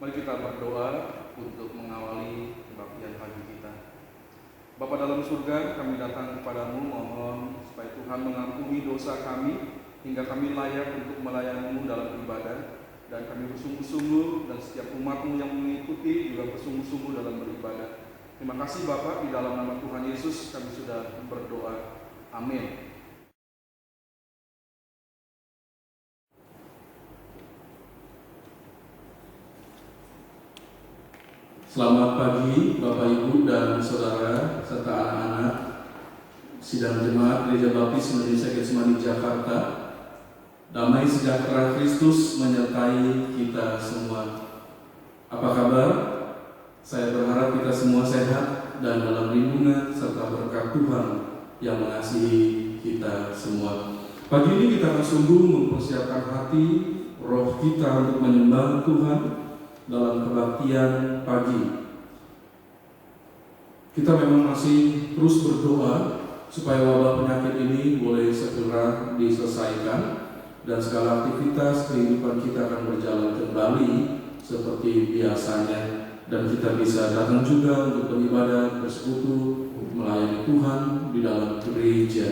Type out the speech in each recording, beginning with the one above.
Mari kita berdoa untuk mengawali kebaktian pagi kita. Bapa dalam surga, kami datang kepadamu mohon supaya Tuhan mengampuni dosa kami hingga kami layak untuk melayani-Mu dalam ibadah, dan kami bersungguh-sungguh dan setiap umat-Mu yang mengikuti juga bersungguh-sungguh dalam beribadah. Terima kasih Bapa, di dalam nama Tuhan Yesus kami sudah berdoa. Amin. Selamat pagi Bapak Ibu dan Saudara serta anak-anak sidang jemaat Gereja Baptis Indonesia Getsemani Jakarta. Damai sejahtera Kristus menyertai kita semua. Apa kabar? Saya berharap kita semua sehat dan dalam lindungan serta berkat Tuhan yang mengasihi kita semua. Pagi ini kita akan sungguh mempersiapkan hati, roh kita untuk menyembah Tuhan dalam kebaktian pagi. Kita memang masih terus berdoa supaya wabah penyakit ini boleh segera diselesaikan dan segala aktivitas kehidupan kita akan berjalan kembali seperti biasanya, dan kita bisa datang juga untuk beribadah, bersekutu, melayani Tuhan di dalam gereja.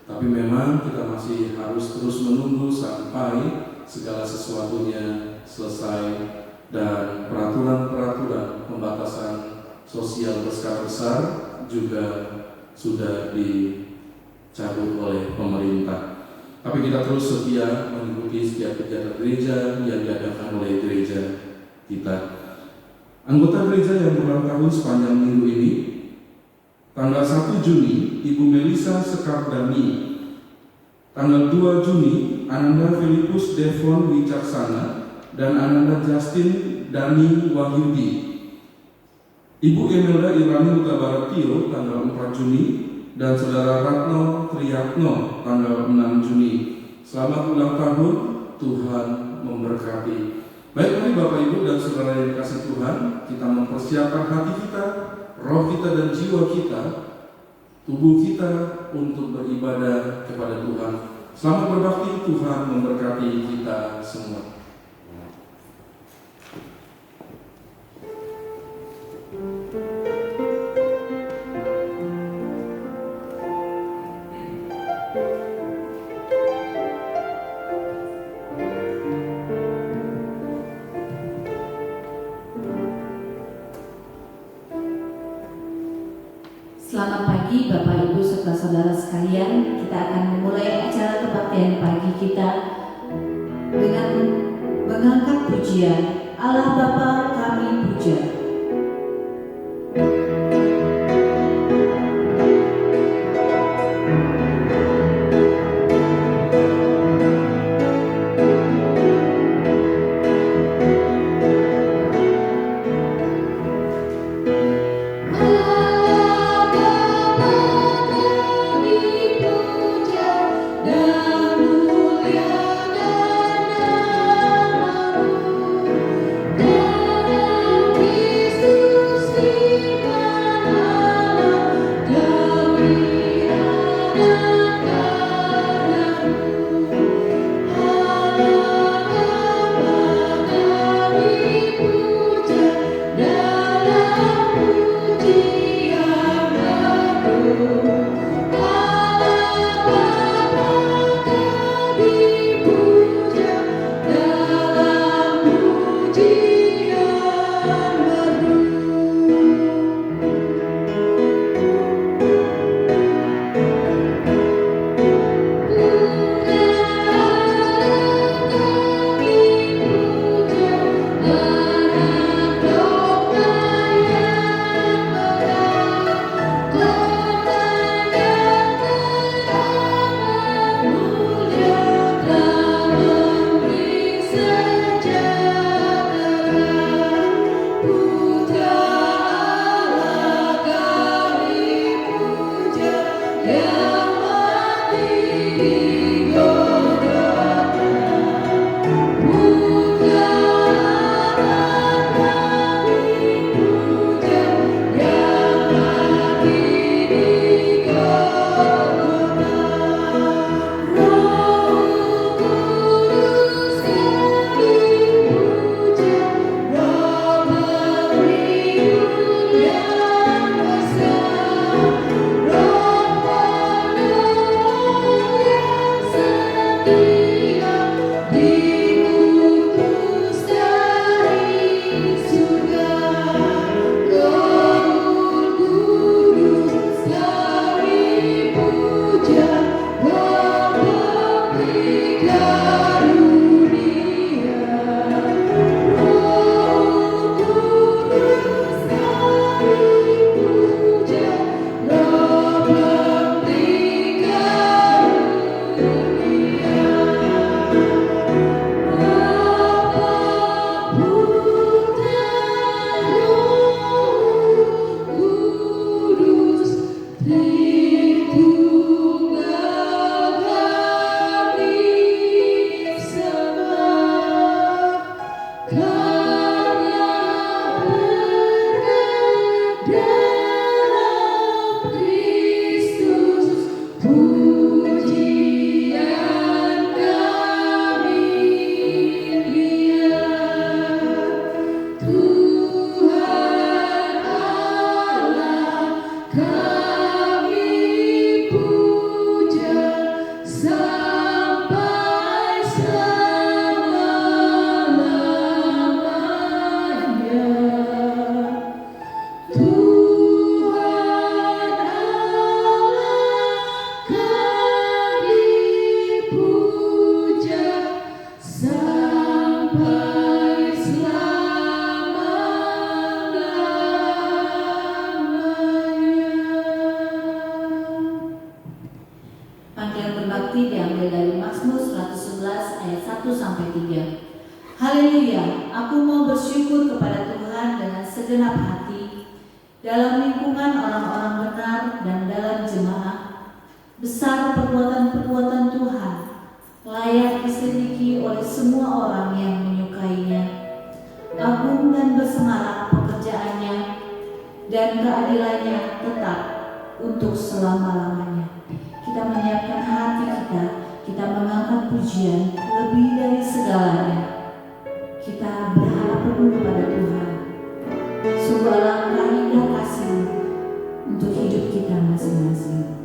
Tapi memang kita masih harus terus menunggu sampai segala sesuatunya selesai dan peraturan-peraturan pembatasan sosial berskala besar juga sudah dicabut oleh pemerintah. Tapi kita terus setia mengikuti setiap kegiatan gereja yang diadakan oleh gereja kita. Anggota gereja yang berulang tahun sepanjang minggu ini, tanggal 1 Juni Ibu Melisa Sekardani, tanggal 2 Juni Ananda Filipus Devon Wicaksana dan Ananda Justin Dani Wahyudi. Ibu Imelda Irani Utabaratio tanggal 4 Juni dan Saudara Ratno Triyatno tanggal 6 Juni. Selamat ulang tahun, Tuhan memberkati. Baik, mari Bapak Ibu dan Saudara yang dikasihi Tuhan, kita mempersiapkan hati kita, roh kita dan jiwa kita, tubuh kita untuk beribadah kepada Tuhan. Selamat berbakti, Tuhan memberkati kita semua. Selamat pagi Bapak Ibu serta saudara sekalian. Kita akan memulai acara kebaktian pagi kita dengan mengangkat pujian Allah Bapa kami puja. Dan segenap hati, dalam lingkungan orang-orang benar dan dalam jemaah. Besar perbuatan-perbuatan Tuhan, layak diselidiki oleh semua orang yang menyukainya. Agung dan bersemarak pekerjaannya, dan keadilannya tetap untuk selama-lamanya. Kita menyiapkan hati kita mengangkat pujian lebih dari segalanya. Kita berharap penuh kepada Tuhan. Sungguh alangkah indah kasih untuk hidup kita masing-masing.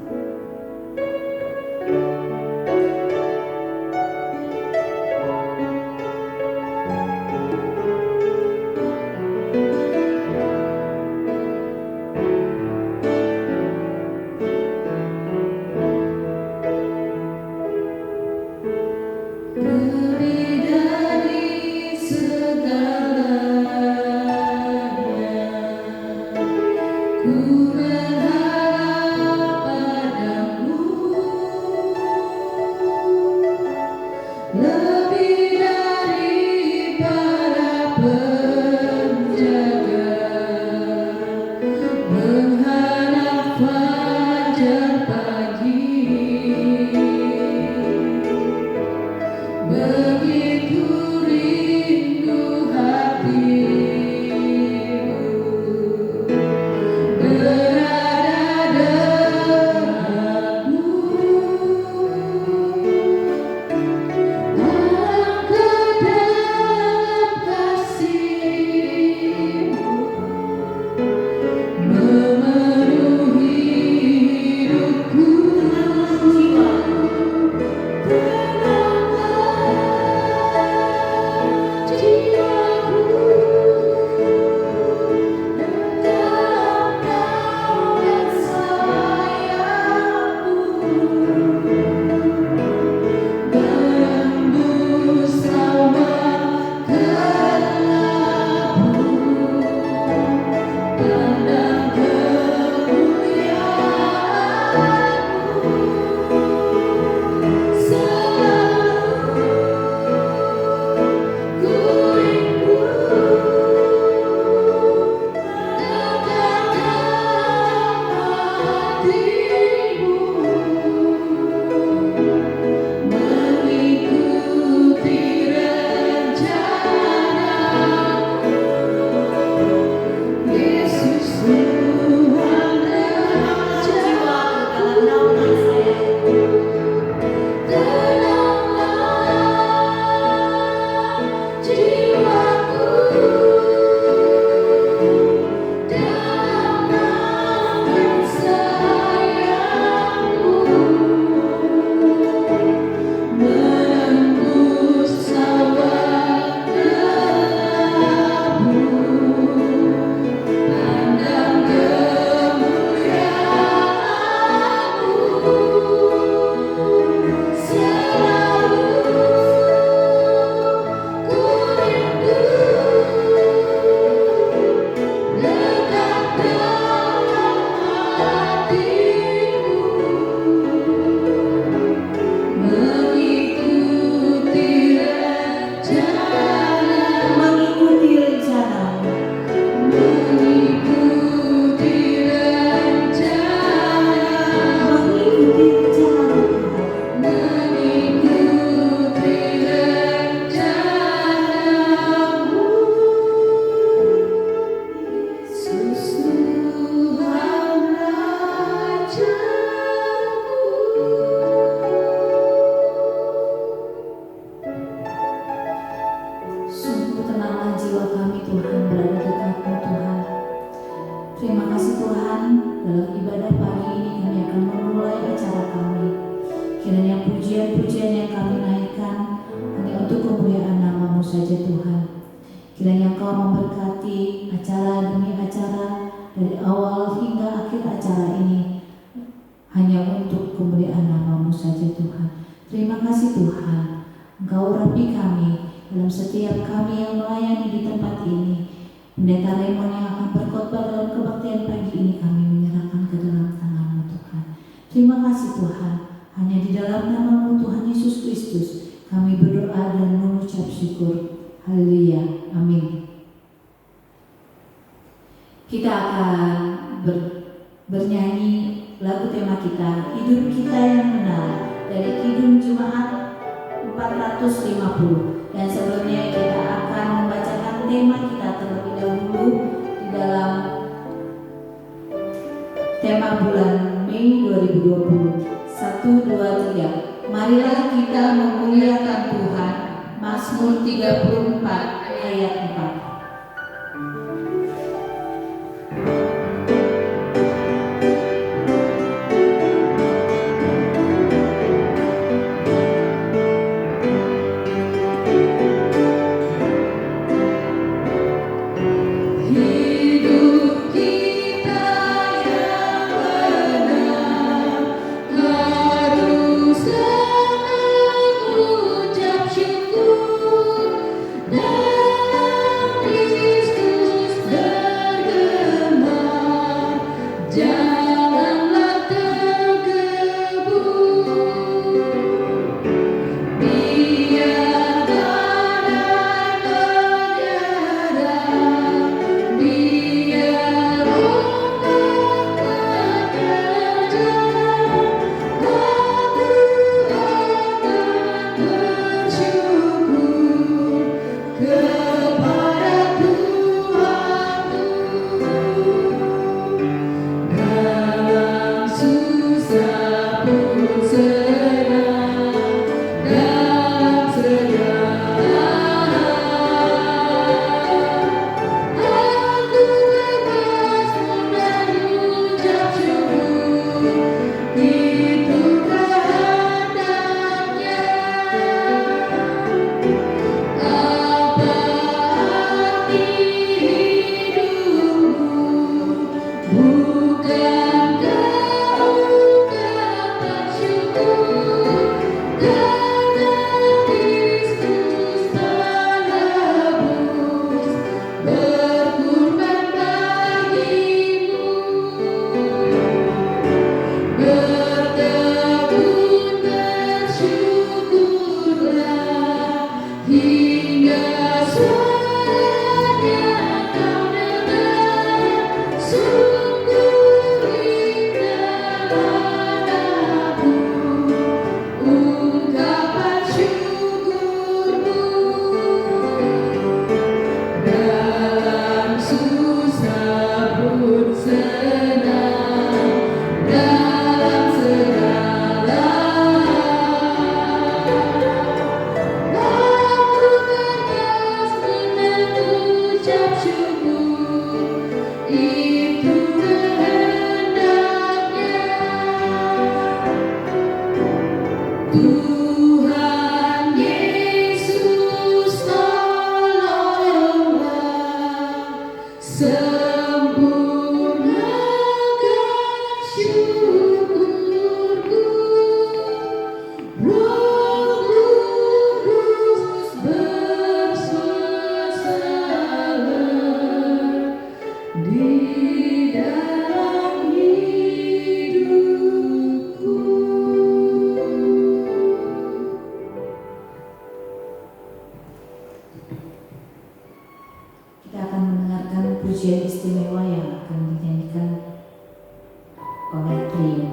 Kiranya Engkau memberkati acara demi acara dari awal hingga akhir acara ini hanya untuk kemuliaan nama-Mu saja Tuhan. Terima kasih Tuhan, Engkau urapi kami dalam setiap kami yang melayani di tempat ini. Pendeta Raymond yang akan berkhotbah dalam kebaktian pagi ini kami menyerahkan ke dalam tangan-Mu Tuhan. Terima kasih Tuhan, hanya di dalam nama-Mu Tuhan Yesus Kristus kami berdoa dan mengucap syukur. Haleluya, amin. kita akan bernyanyi lagu tema kita, Hidup Kita Yang Benar, dari Kidung Jemaat 450. Dan sebelumnya kita akan membacakan tema kita terlebih dahulu di dalam tema bulan Mei 2020. 1, 2, 3. Marilah kita memuliakan Tuhan. Mazmur 34 ayat 4. Pujian istimewa yang akan dinyanyikan oleh trio.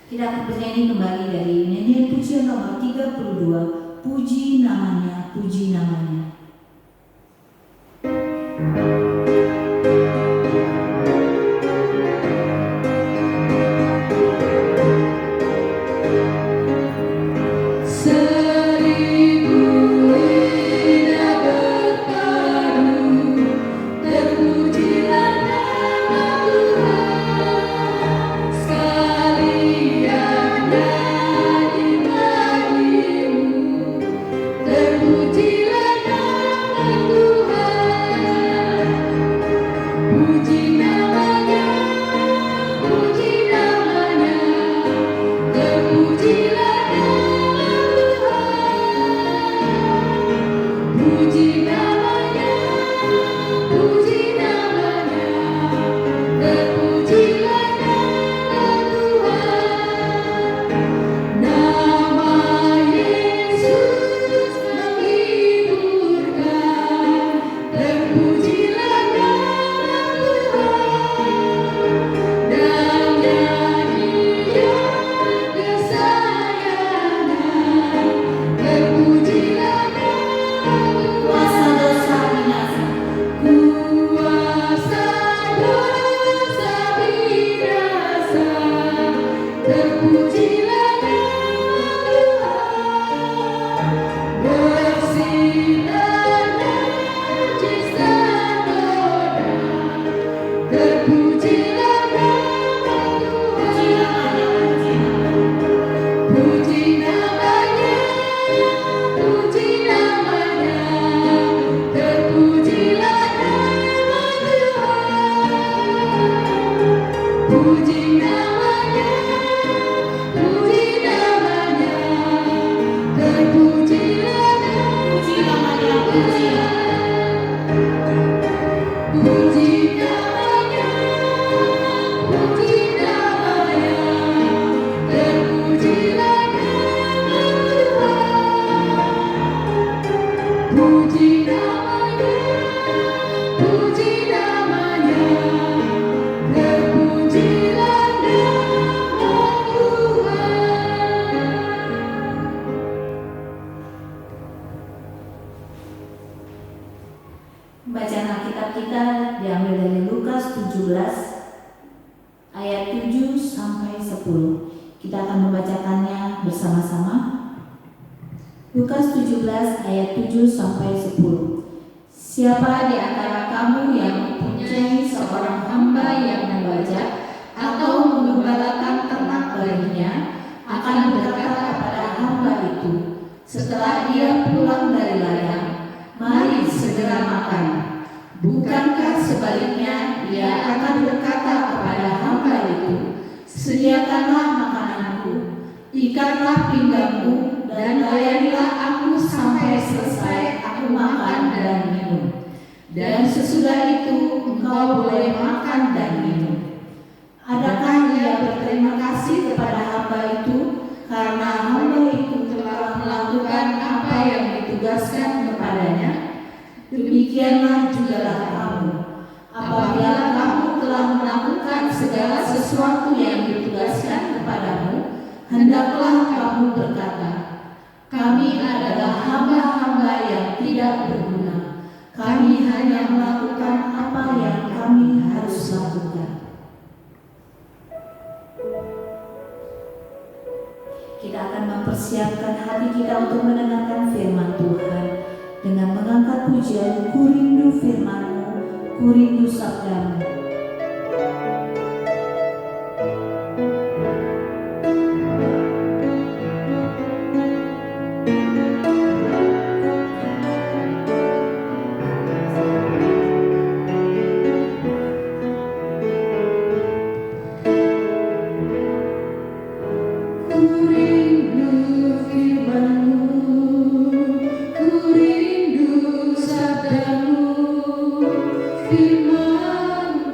Kita akan bernyanyi kembali dari nyanyian pujian nomor 32, Puji Namanya, Puji Namanya. Bacaan Alkitab kita diambil dari Lukas 17 ayat 7 sampai 10. Kita akan membacakannya bersama-sama. Lukas 17 ayat 7 sampai 10. Siapa di antara kamu yang mempunyai seorang hamba yang membajak atau mengembalakan ternak baginya akan berkata kepada hamba itu setelah dia pulang dari ladang, "Mari segera makan." Bukankah sebaliknya dia akan berkata kepada hamba itu, "Sediakanlah makananku, ikatlah pinggangku, dan layanilah aku sampai selesai aku makan dan minum. Dan sesudah itu engkau boleh makan dan minum." Adakah ia berterima kasih kepada hamba itu karena hamba itu telah melakukan apa yang ditugaskan kepadanya? Demikianlah jugalah kamu. Apabila kamu telah melakukan segala sesuatu yang ditugaskan kepadamu, hendaklah kamu berkata, "Kami adalah hamba-hamba yang tidak berguna. Kami hanya melakukan apa yang kami harus lakukan." Kita akan mempersiapkan hati kita untuk mendengarkan firman Tuhan dengan mengangkat pujian "Ku rindu firman-Mu, ku rindu sabda-Mu." Firman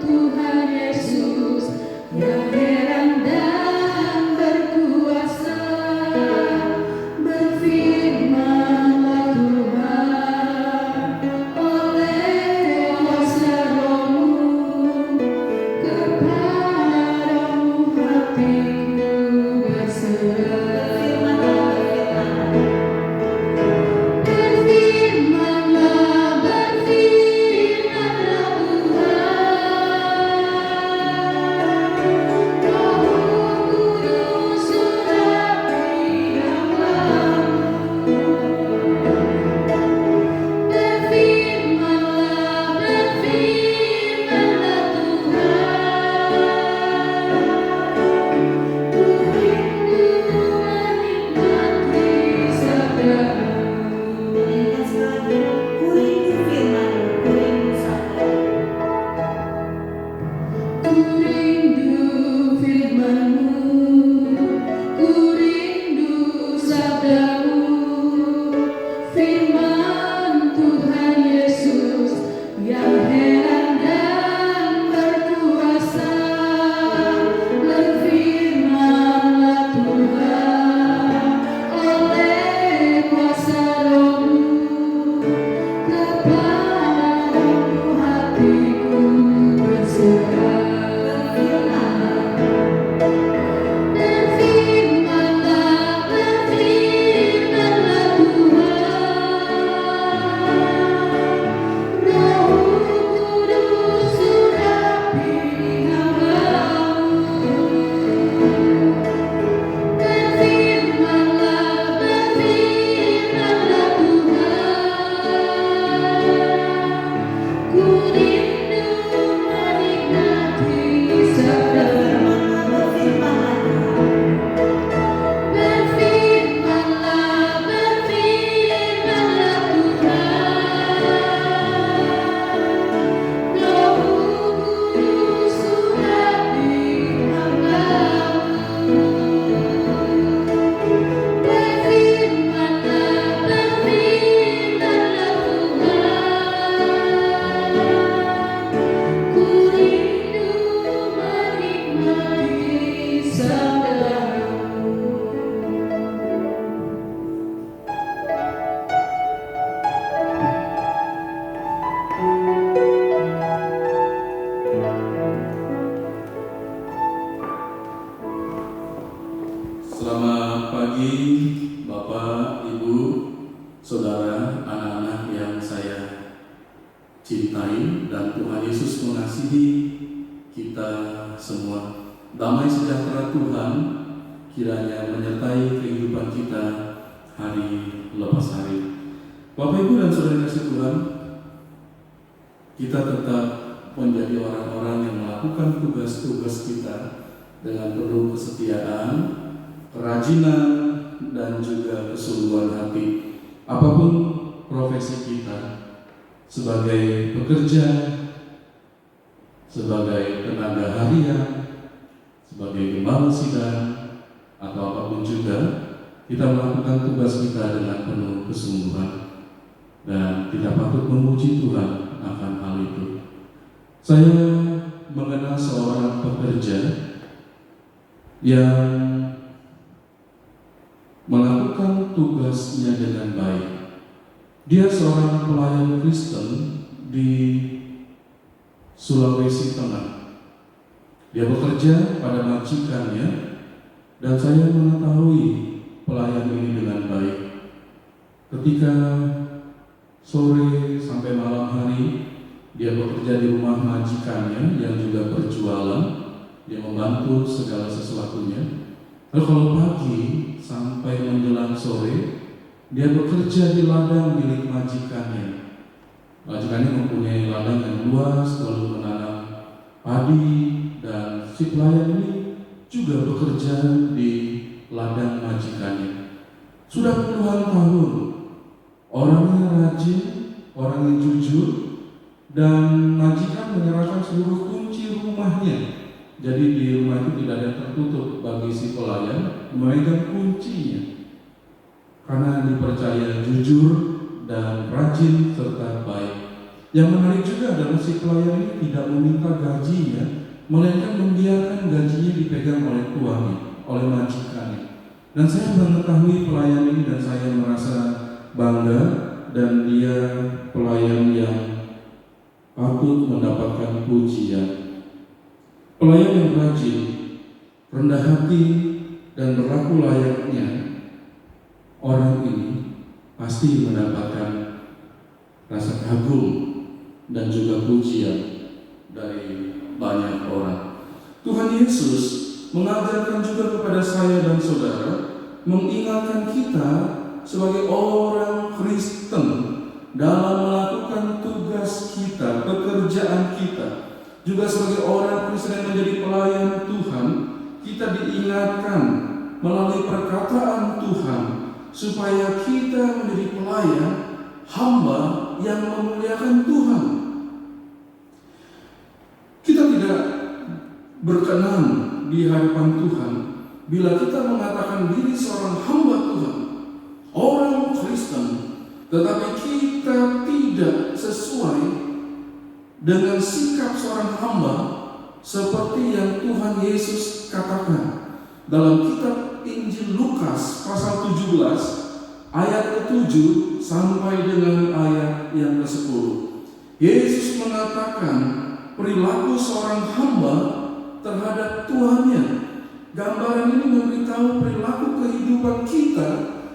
mengasihi kita semua. Damai sejahtera Tuhan kiranya menyertai kehidupan kita hari lepas hari. Bapak Ibu dan Saudara kasih Tuhan, kita tetap menjadi orang-orang yang melakukan tugas-tugas kita dengan penuh kesetiaan, kerajinan, dan juga kesungguhan hati. Apapun profesi kita, sebagai pekerja, sebagai tenaga harian, sebagai gembala sidang, atau apapun juga, kita melakukan tugas kita dengan penuh kesungguhan, dan kita patut memuji Tuhan akan hal itu. Saya mengenal seorang pekerja yang melakukan tugasnya dengan baik. Dia seorang pelayan Kristen di Sulawesi Tengah. Dia bekerja pada majikannya, dan saya mengetahui pelayan ini dengan baik. Ketika sore sampai malam hari dia bekerja di rumah majikannya yang juga berjualan, dia membantu segala sesuatunya. Lalu kalau pagi sampai menjelang sore, dia bekerja di ladang milik majikannya. Majikannya mempunyai ladang yang luas, lalu menanam padi, dan si pelayan ini juga bekerja di ladang majikannya. Sudah puluhan tahun, orangnya rajin, orang yang jujur, dan majikan menyerahkan seluruh kunci rumahnya. Jadi di rumah itu tidak ada yang tertutup bagi si pelayan memegang kuncinya. Karena dipercaya jujur dan rajin serta baik. Yang menarik juga adalah si pelayan ini tidak meminta gajinya, melainkan membiarkan gajinya dipegang oleh tuannya, oleh majikannya. Dan saya mengetahui pelayan ini dan saya merasa bangga, dan dia pelayan yang patut mendapatkan pujian. Pelayan yang rajin, rendah hati, dan berlaku layaknya orang ini pasti mendapatkan rasa kagum dan juga pujian dari banyak orang. Tuhan Yesus mengajarkan juga kepada saya dan saudara, mengingatkan kita sebagai orang Kristen dalam melakukan tugas kita, pekerjaan kita, juga sebagai orang Kristen yang menjadi pelayan Tuhan, kita diingatkan melalui perkataan Tuhan supaya kita menjadi pelayan, hamba yang memuliakan Tuhan. Kita tidak berkenan di hadapan Tuhan bila kita mengatakan diri seorang hamba Tuhan, orang Kristen, tetapi kita tidak sesuai dengan sikap seorang hamba seperti yang Tuhan Yesus katakan dalam kitab Injil Lukas pasal 17 ayat ke-7 sampai dengan ayat yang ke-10. Yesus mengatakan perilaku seorang hamba terhadap tuannya. Gambaran ini memberitahu perilaku kehidupan kita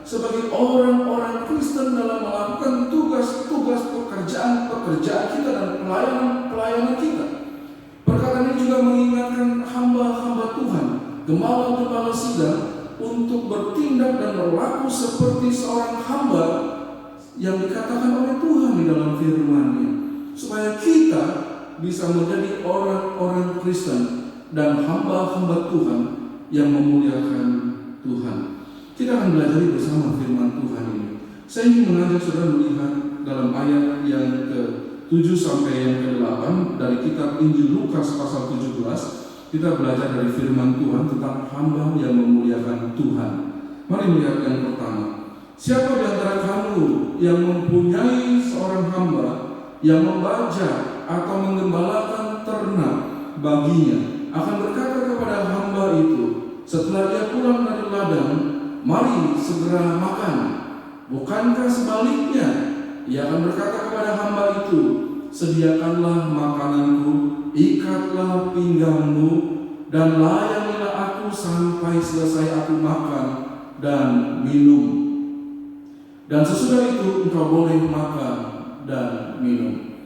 sebagai orang-orang Kristen dalam melakukan tugas-tugas pekerjaan kita dan pelayanan kita. Perkataan ini juga mengingatkan hamba-hamba Tuhan, gembala-gembala sidang, untuk bertindak dan berlaku seperti seorang hamba yang dikatakan oleh Tuhan di dalam firman-Nya, supaya kita bisa menjadi orang-orang Kristen dan hamba-hamba Tuhan yang memuliakan Tuhan. Kita akan belajar bersama firman Tuhan ini. Saya ingin mengajak saudara melihat dalam ayat yang ke-7 sampai yang ke-8 dari kitab Injil Lukas pasal 17. Kita belajar dari firman Tuhan tentang hamba yang memuliakan Tuhan. Mari melihat yang pertama. Siapa di antara kamu yang mempunyai seorang hamba yang membajak atau menggembalakan ternak baginya, akan berkata kepada hamba itu setelah dia pulang dari ladang, mari segera makan. Bukankah sebaliknya, ia akan berkata kepada hamba itu, sediakanlah makananku, ikatlah pinggangmu, dan layanilah aku sampai selesai aku makan dan minum. Dan sesudah itu engkau boleh makan dan minum.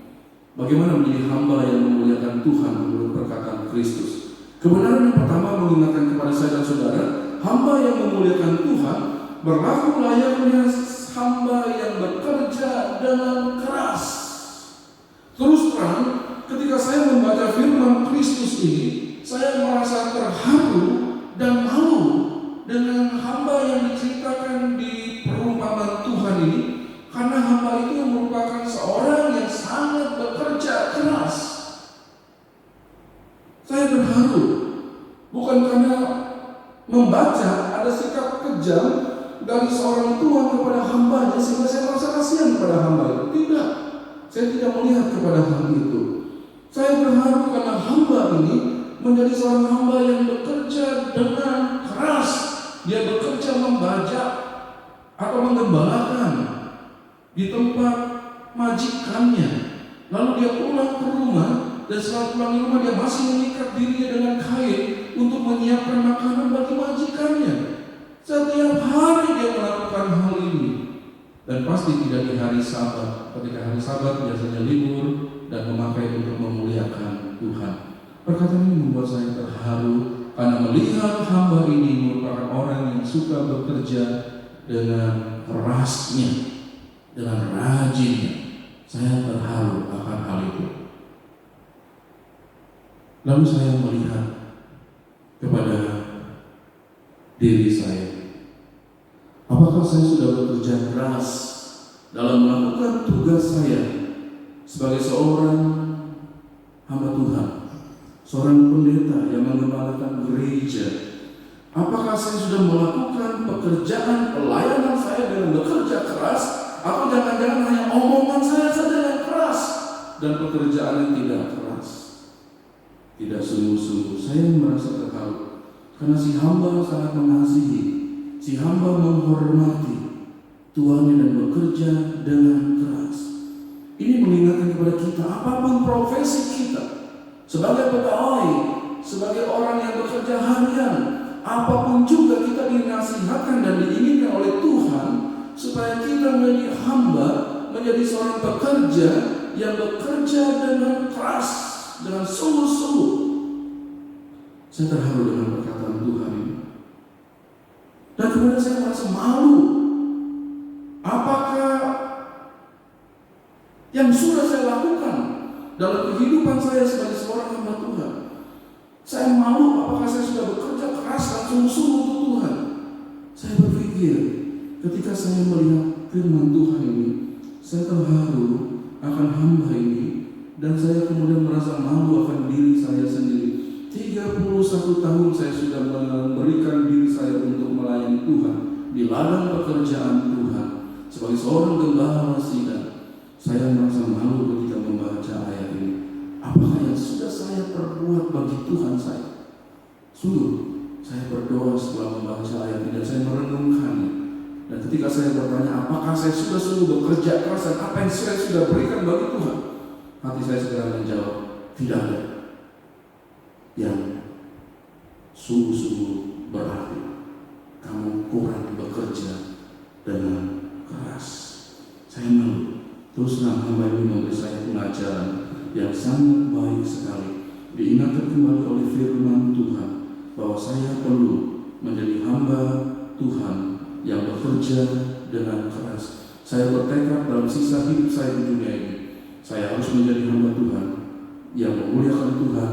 Bagaimana menjadi hamba yang memuliakan Tuhan menurut perkataan Kristus? Kebenaran yang pertama mengingatkan kepada saya dan saudara, hamba yang memuliakan Tuhan berlaku layaknya hamba yang bekerja dengan keras. Terus terang, ketika saya membaca firman Kristus ini, saya merasa terharu dan malu dengan hamba yang diceritakan di perumpamaan Tuhan ini, karena hamba itu merupakan seorang yang sangat bekerja keras. Saya terharu bukan karena membaca ada sikap kejam dari seorang tuan kepada hambanya sehingga saya merasa kasihan kepada hamba itu. Tidak, saya tidak melihat kepada hal itu. Saya terharu karena hamba ini menjadi seorang hamba yang bekerja dengan keras. Dia bekerja membajak atau menggembalakan di tempat majikannya. Lalu dia pulang ke rumah, dan setelah pulang ke rumah dia masih mengikat dirinya dengan kain untuk menyiapkan makanan bagi majikannya. Setiap hari dia melakukan hal ini, dan pasti tidak di hari Sabat. Ketika hari Sabat biasanya libur dan memakai untuk memuliakan Tuhan. Perkataan ini membuat saya terharu karena melihat hamba ini merupakan orang yang suka bekerja dengan kerasnya, dengan rajinnya. Saya terharu akan hal itu. Lalu saya melihat kepada diri saya. Apakah saya sudah bekerja keras dalam melakukan tugas saya sebagai seorang hamba Tuhan, seorang pendeta yang menggembalakan gereja? Apakah saya sudah melakukan pekerjaan pelayanan saya dengan bekerja keras, atau jangan-jangan hanya omongan saya saja yang keras dan pekerjaan yang tidak keras? Tidak sungguh-sungguh. Saya merasa terharu karena si hamba sangat mengasihi, si hamba menghormati tuannya dan bekerja dengan keras. Ini mengingatkan kepada kita, apapun profesi kita, sebagai pegawai, sebagai orang yang bekerja harian, apapun juga kita dinasihatkan dan diinginkan oleh Tuhan supaya kita menjadi hamba, menjadi seorang pekerja yang bekerja dengan keras, dengan sungguh-sungguh. Saya terharu dengan perkataan Tuhan ini. Dan kemudian saya merasa malu. Apakah yang sudah saya lakukan dalam kehidupan saya sebagai seorang hamba Tuhan? Saya malu apakah saya sudah bekerja keras dan sungguh-sungguh untuk Tuhan. Saya berpikir ketika saya melihat firman Tuhan ini, saya terharu akan hamba ini, dan saya kemudian merasa malu akan diri saya sendiri. 31 tahun saya sudah memberikan diri saya untuk melayani Tuhan di ladang pekerjaan Tuhan sebagai seorang gembala sidang. Saya merasa malu ketika membaca ayat ini. Apakah yang sudah saya perbuat bagi Tuhan saya? Sungguh, saya berdoa setelah membaca ayat ini dan saya merenungkannya. Dan ketika saya bertanya, apakah saya sudah sungguh bekerja keras dan apa yang saya sudah berikan bagi Tuhan? Hati saya segera menjawab, tidak ada. Yang sungguh-sungguh berarti kamu kurang bekerja dengan keras. Saya malu. Terus hamba ini memberi saya pengajaran yang sangat baik sekali. Diingatkan kembali oleh firman Tuhan bahwa saya perlu menjadi hamba Tuhan yang bekerja dengan keras. Saya bertekad dalam sisa hidup saya di dunia ini, saya harus menjadi hamba Tuhan yang memuliakan Tuhan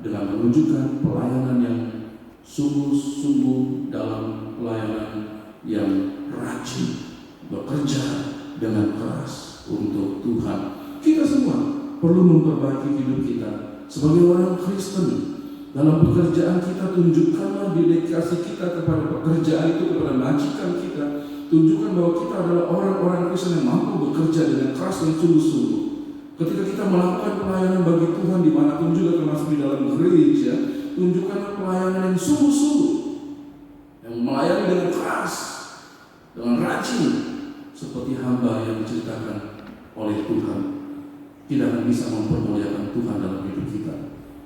dengan menunjukkan pelayanan yang sungguh-sungguh, dalam pelayanan yang rajin, bekerja dengan keras untuk Tuhan. Kita semua perlu memperbaiki hidup kita sebagai orang Kristen. Dalam pekerjaan kita, tunjukkanlah dedikasi kita kepada pekerjaan itu, kepada majikan kita. Tunjukkan bahwa kita adalah orang-orang Kristen yang mampu bekerja dengan keras dan sungguh-sungguh. Ketika kita melakukan pelayanan bagi Tuhan dimanapun juga, termasuk di dalam gereja, tunjukkanlah pelayanan yang sungguh-sungguh, yang melayani dengan keras, dengan rajin, seperti hamba yang diceritakan oleh Tuhan. Tidak akan bisa mempermuliakan Tuhan dalam hidup kita.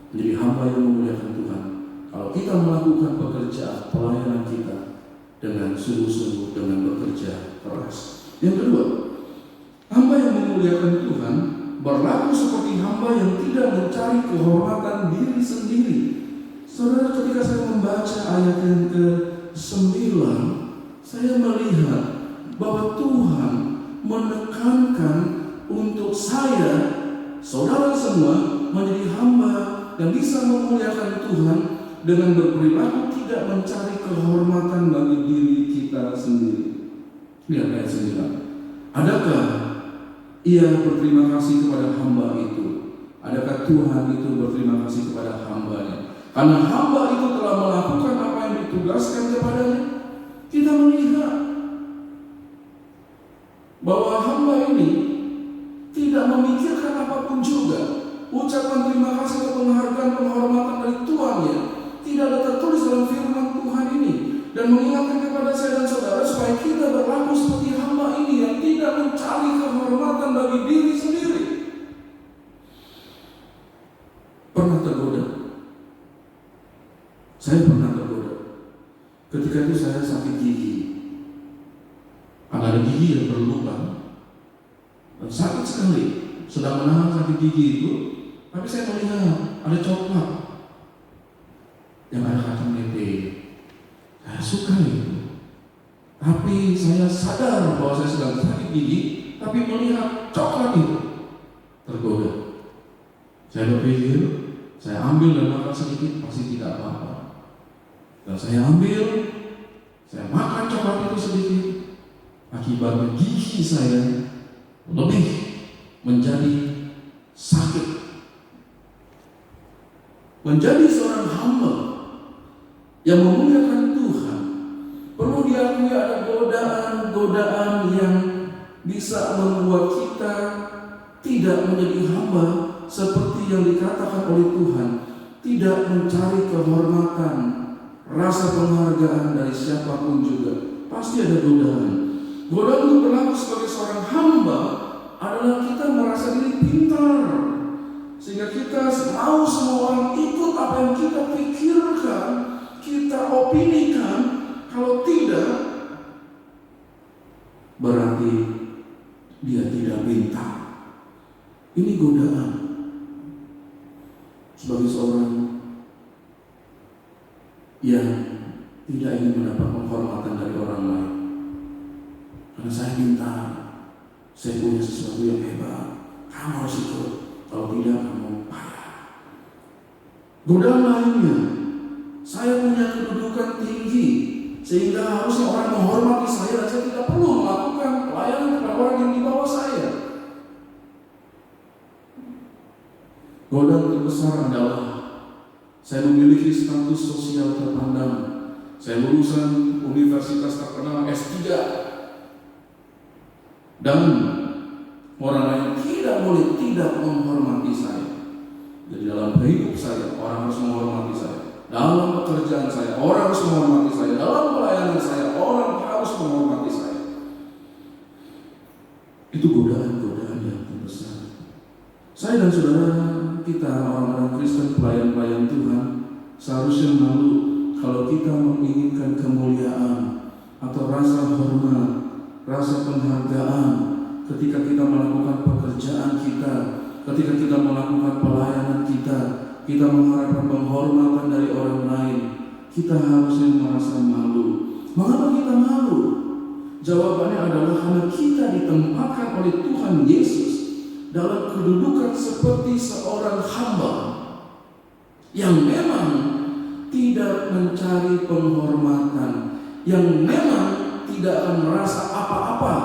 Menjadi hamba yang memuliakan Tuhan kalau kita melakukan pekerjaan pelayanan kita dengan sungguh-sungguh, dengan bekerja keras. Yang kedua, hamba yang memuliakan Tuhan berlaku seperti hamba yang tidak mencari kehormatan diri sendiri. Saudara, ketika saya membaca ayat yang ke-9, saya melihat bahwa Tuhan menekankan untuk saya, saudara semua, menjadi hamba yang bisa memuliakan Tuhan dengan berperilaku tidak mencari kehormatan bagi diri kita sendiri. Lihat ayat 9. Adakah ia berterima kasih kepada hamba itu? Adakah Tuhan itu berterima kasih kepada hambanya? Karena hamba itu telah melakukan apa yang ditugaskan kepadanya. Kita melihat bahwa hamba ini tidak memikirkan apapun juga. Ucapan terima kasih atau penghargaan penghormatan dari tuannya tidak ada tertulis dalam firman Tuhan ini, dan mengingatkan kepada saya dan saudara supaya kita berlaku seperti hamba ini yang tidak mencari kehormatan bagi diri sendiri. Pernah tergoda? Saya pernah tergoda. Ketika itu saya sakit gigi. Ada gigi yang berlubang dan sakit sekali. Sedang menahan sakit gigi itu, tapi saya melihat ada coklat yang ada kacang lete. Saya suka itu. Tapi saya sadar bahwa saya sedang sakit gigi, tapi melihat coklat itu, tergoda. Saya berpikir, saya ambil dan makan sedikit, pasti tidak apa-apa. Dan saya ambil, saya makan coklat itu sedikit. Akibatnya gigi saya lebih menjadi sakit. Menjadi seorang hamba yang memuliakan Tuhan, perlu diakui ada godaan-godaan yang bisa membuat kita tidak menjadi hamba seperti yang dikatakan oleh Tuhan, tidak mencari kehormatan, rasa penghargaan dari siapapun juga. Pasti ada godaan. Godaan untuk berlaku sebagai seorang hamba adalah kita merasa diri pintar, sehingga kita mau semua orang ikut apa yang kita pikirkan, kita opinikan. Kalau tidak, berarti dia tidak pintar. Ini godaan sebagai seorang yang tidak ingin mendapat penghormatan dari orang lain. Karena saya pintar, saya punya sesuatu yang hebat, kamu harus ikut. Kalau tidak, kamu payah. Godaan lainnya, saya punya kedudukan tinggi, sehingga harusnya orang menghormati saya, dan saya tidak perlu melakukan pelayanan kepada orang yang di bawah saya. Godaan terbesar adalah saya memiliki status sosial terpandang. Saya lulusan universitas terkenal S3, dan orang lain tidak boleh tidak menghormati saya. Jadi dalam hidup saya, orang harus menghormati saya. Dalam pekerjaan saya, orang harus menghormati saya. Dalam pelayanan saya, orang harus menghormati saya. Itu godaan-godaan yang terbesar. Saya dan saudara kita, orang-orang Kristen, pelayan-pelayan Tuhan, seharusnya malu kalau kita menginginkan kemuliaan atau rasa hormat, rasa penghargaan ketika kita melakukan pekerjaan kita, ketika kita melakukan pelayanan kita mengharapkan penghormatan dari orang lain. Kita harusnya merasa malu. Mengapa kita malu? Jawabannya adalah karena kita ditempatkan oleh Tuhan Yesus dalam kedudukan seperti seorang hamba yang memang tidak mencari penghormatan, yang memang tidak akan merasa apa-apa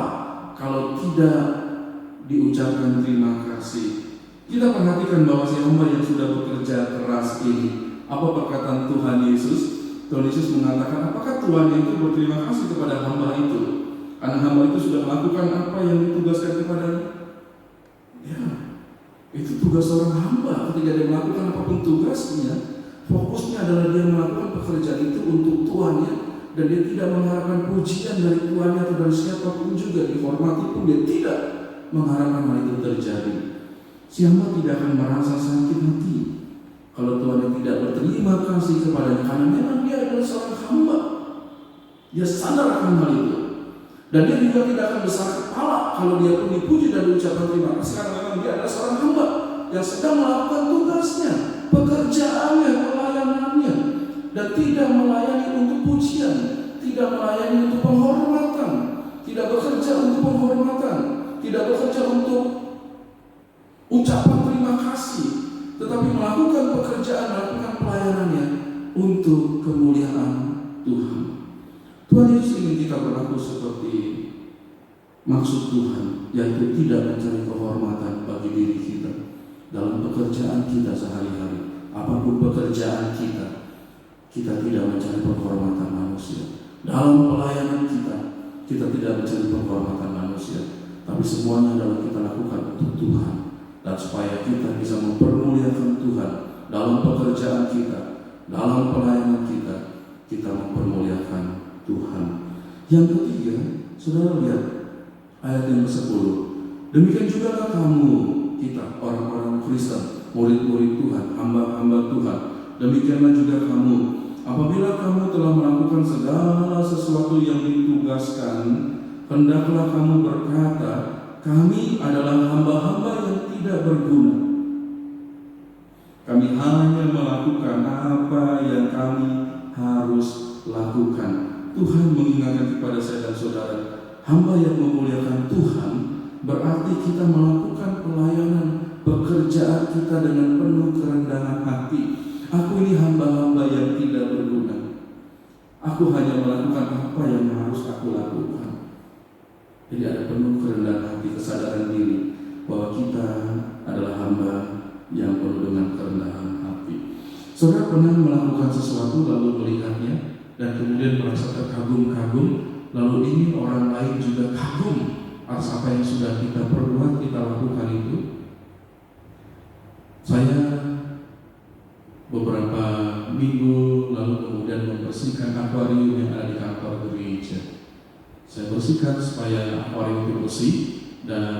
kalau tidak diucapkan terima kasih. Kita perhatikan bahwa si hamba yang sudah bekerja keras ini, apa perkataan Tuhan Yesus? Tuhan Yesus mengatakan, apakah Tuhan itu berterima kasih kepada hamba itu? Karena hamba itu sudah melakukan apa yang ditugaskan kepadanya. Ya, itu tugas seorang hamba. Ketika dia melakukan apapun tugasnya, fokusnya adalah dia melakukan pekerjaan itu untuk tuannya, dan dia tidak mengharapkan pujian dari tuannya atau dari siapapun juga. Dihormati pun dia tidak mengharapkan hal itu terjadi. Si hamba tidak akan merasa sakit hati kalau Tuhan tidak berterima kasih kepadanya, karena memang dia adalah seorang hamba. Dia sadar akan hal itu. Dan dia juga tidak akan besar kepala kalau dia pun dipuji dan diucapkan terima kasih, karena memang dia adalah seorang hamba yang sedang melakukan tugasnya, pekerjaannya, pelayanannya, dan tidak melayani untuk pujian, tidak melayani untuk penghormatan, tidak bekerja untuk penghormatan, tidak bekerja untuk ucapan terima kasih, tetapi melakukan pekerjaan, melakukan pelayanannya untuk kemuliaan Tuhan. Tuhan Yesus ingin kita berlaku seperti maksud Tuhan, yaitu tidak mencari kehormatan bagi diri kita dalam pekerjaan kita sehari-hari. Apapun pekerjaan kita, kita tidak mencari penghormatan manusia. Dalam pelayanan kita, kita tidak mencari penghormatan manusia, tapi semuanya adalah kita lakukan untuk Tuhan, dan supaya kita bisa mempermuliakan Tuhan dalam pekerjaan kita, dalam pelayanan kita, kita mempermuliakan Tuhan. Yang ketiga, saudara lihat ayat yang ke-10. Demikian juga kamu, kita orang-orang Kristen, murid-murid Tuhan, hamba-hamba Tuhan, demikianlah juga kamu, apabila kamu telah melakukan segala sesuatu yang ditugaskan, hendaklah kamu berkata, kami adalah hamba-hamba yang tidak berguna. Kami hanya melakukan apa yang kami harus lakukan. Tuhan mengingatkan kepada saya dan saudara, hamba yang memuliakan Tuhan berarti kita melakukan pelayanan, pekerjaan kita dengan penuh kerendahan hati. Aku ini hamba-hamba yang tidak berguna. Aku hanya melakukan apa yang harus aku lakukan. Jadi ada penuh kerendahan hati, kesadaran diri bahwa kita adalah hamba yang penuh dengan kerendahan hati. Saudara pernah melakukan sesuatu lalu melihatnya dan kemudian merasa terkagum-kagum, lalu ingin orang lain juga kagum atas apa yang sudah kita perbuat, kita lakukan itu? Saya beberapa minggu lalu kemudian membersihkan akuarium yang ada di kantor gereja. Saya bersihkan supaya akuarium itu bersih dan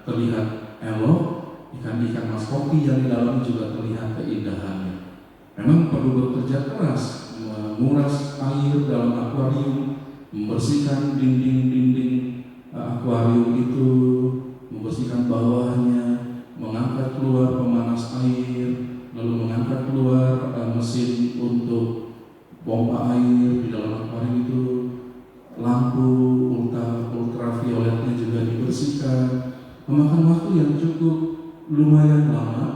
terlihat elok. Ikan-ikan mas kopi yang di dalam juga terlihat keindahannya. Memang perlu bekerja keras, menguras air dalam akuarium, membersihkan dinding-dinding akuarium itu, membersihkan bawahnya, mengangkat keluar pemanas air, lalu mengangkat keluar mesin untuk pompa air di dalam akuarium itu, lampu ultravioletnya juga dibersihkan. Memakan waktu yang cukup lumayan lama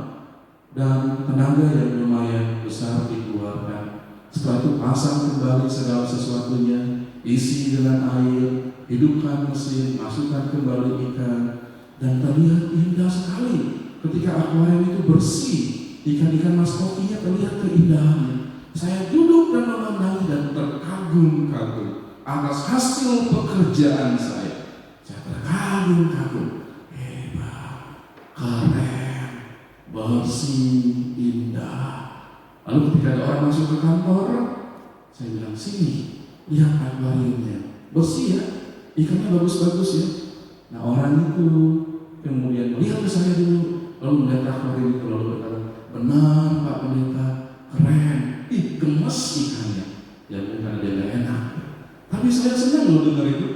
dan tenaga yang lumayan besar dikeluarkan. Setelah itu pasang kembali segala sesuatunya, isi dengan air, hidupkan mesin, masukkan kembali ikan, dan terlihat indah sekali ketika akuarium itu bersih. Ikan-ikan mas kopinya terlihat keindahannya. Saya duduk dan memandangi dan terkagum-kagum atas hasil pekerjaan saya. Saya terkagum-kagum. Hebat, keren, bersih, indah. Lalu ketika ada orang masuk ke kantor, saya bilang, sini, lihat akuariumnya, bersih ya, ikannya bagus-bagus ya. Nah orang itu kemudian melihat ke saya dulu, lalu melihat akuarium itu, lalu berkata, benar Pak Pendeta, keren, gemes ikannya. Ya bukan dia gak enak, tapi saya senang loh dengar itu.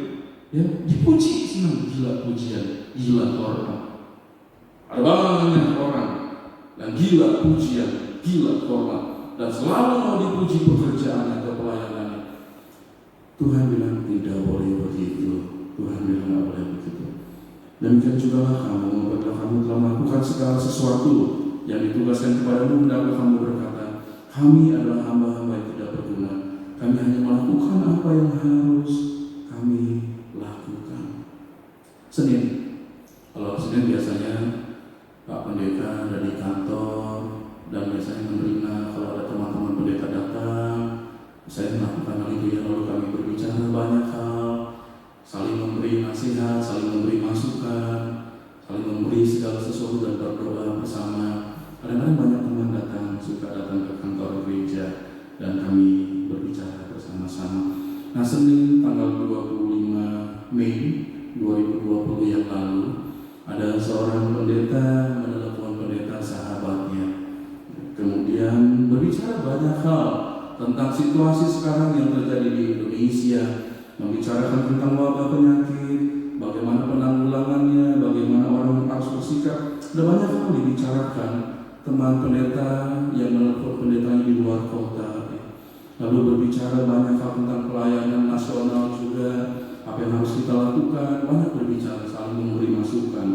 Ya, dipuji, senang, gila pujian, gila hormat. Ada banyak orang yang gila pujian, gila hormat, dan selalu mau dipuji pekerjaan atau pelayanannya. Tuhan bilang tidak boleh begitu. Tuhan bilang tidak boleh begitu. Demikian juga kamu, apabila kamu telah melakukan segala sesuatu yang ditugaskan kepadamu, hendaklah kamu berkata, kami adalah hamba-hamba yang tidak berguna. Kami hanya melakukan apa yang harus kami lakukan. Senin, kalau Senin biasanya Pak Pendeta ada di kantor dan biasanya menerima kalau ada teman-teman pendeta datang. Saya melakukan hal itu ya, lalu kami berbicara banyak hal, saling memberi nasihat, saling memberi masukan, saling memberi segala sesuatu dan berdoa bersama. Kadang-kadang banyak teman datang, suka datang ke kantor gereja dan kami berbicara bersama-sama. Nah, Senin tanggal 25 Mei 2020 yang lalu, ada seorang pendeta menelepon pendeta sahabatnya, kemudian berbicara banyak hal tentang situasi sekarang yang terjadi di Indonesia, membicarakan tentang wabah penyakit, bagaimana penanggulangannya, bagaimana orang harus bersikap. Ada banyak hal dibicarakan. Teman pendeta yang menelpon pendetanya di luar kota, lalu berbicara banyak hal tentang pelayanan nasional juga, apa yang harus kita lakukan, banyak berbicara, saling memberi masukan.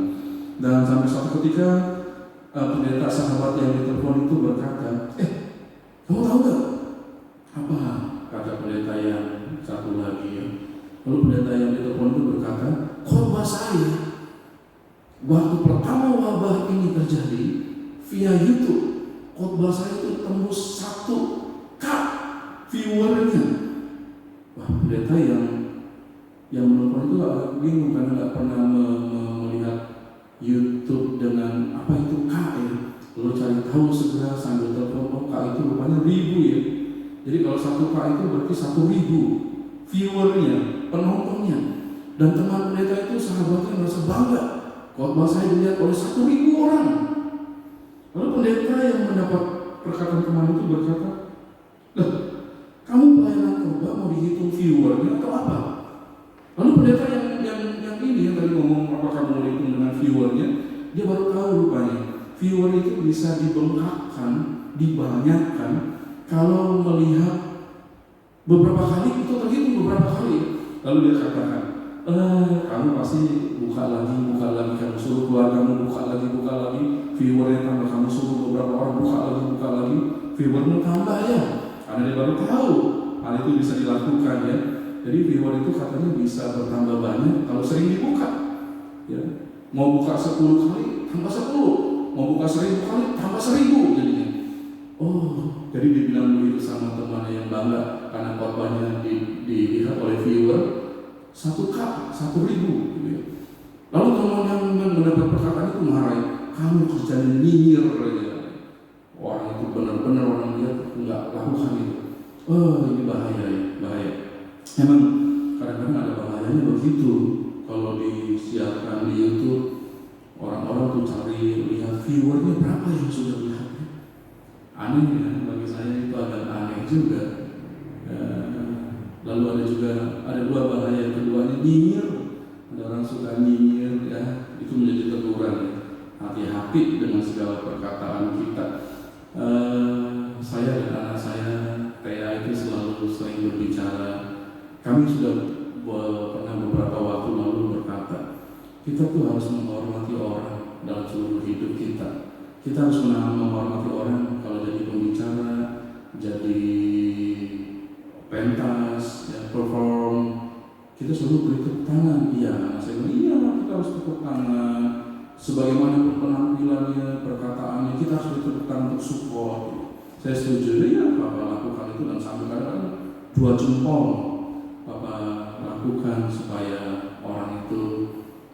Dan sampai suatu ketika pendeta sahabat yang ditelepon itu berkata, kamu tahu gak apa kata pendeta yang satu lagi ya? Lalu pendeta yang ditelepon itu berkata, khotbah saya waktu pertama wabah ini terjadi via YouTube, khotbah saya itu tembus 1K viewernya. Wah, pendeta yang menonton itu agak bingung karena nggak pernah melihat YouTube dengan apa itu K ya. Lalu cari tahu segera sambil telepon, K itu rupanya 1000 ya. Jadi kalau 1K itu berarti 1000 viewernya, penontonnya. Dan teman pendeta itu sahabatnya merasa bangga, khotbah saya dilihat oleh 1000 orang. Lalu pendeta yang mendapat perkataan kemarin itu berkata, kamu pelayanan khotbah mau dihitung viewernya atau apa? Lalu pendeta yang ini yang tadi ngomong apakah mau dihitung dengan viewernya, dia baru tahu rupanya viewer itu bisa dibengkakkan, dibanyakkan kalau melihat beberapa kali itu terhitung beberapa kali. Lalu dia katakan, kamu pasti buka lagi, kamu suruh keluargamu buka lagi, viewernya tambah, kamu suruh beberapa orang buka lagi, viewernya tambah ya. Karena dia baru tahu hal itu bisa dilakukan ya. Jadi viewer itu katanya bisa bertambah banyak kalau sering dibuka. Ya. Mau buka 10 kali tambah 10, mau buka 1000 kali tambah 1000 jadinya. Oh, jadi dibilang begitu sama temannya yang bangga karena khotbahnya dilihat oleh viewer 1K, 1000 gitu ya. Lalu teman yang mendapat perkataan itu marah, kamu kerjanya nyinyir aja. Orang itu benar-benar orang lihat nggak lakukan itu. Ini bahaya ya, bahaya. Memang kadang-kadang ada bahayanya begitu. Kalau disiarkan di YouTube, orang-orang tuh cari lihat viewernya berapa yang sudah lihat. Aneh ya, bagi saya itu agak aneh juga. Lalu ada dua bahaya. Keduanya nyinyir. Ada orang suka nyinyir ya, itu menjadi teguran. Hati-hati dengan segala perkataan kita. Saya dan anak saya Thea itu selalu sering berbicara. Kami sudah pernah beberapa waktu lalu berkata, kita tuh harus menghormati orang dalam seluruh hidup kita. Kita harus menghormati orang kalau jadi pembicara, jadi pentas, ya, perform. Kita selalu beri tepuk tangan. Iya, saya bilang, iya kita harus tepuk tangan. Sebagaimana penampilannya, perkataannya, kita harus beri tepuk tangan untuk support. Saya setuju, ya Bapak lakukan itu dan sambil kadang-kadang 2 jempol Bapak lakukan supaya orang itu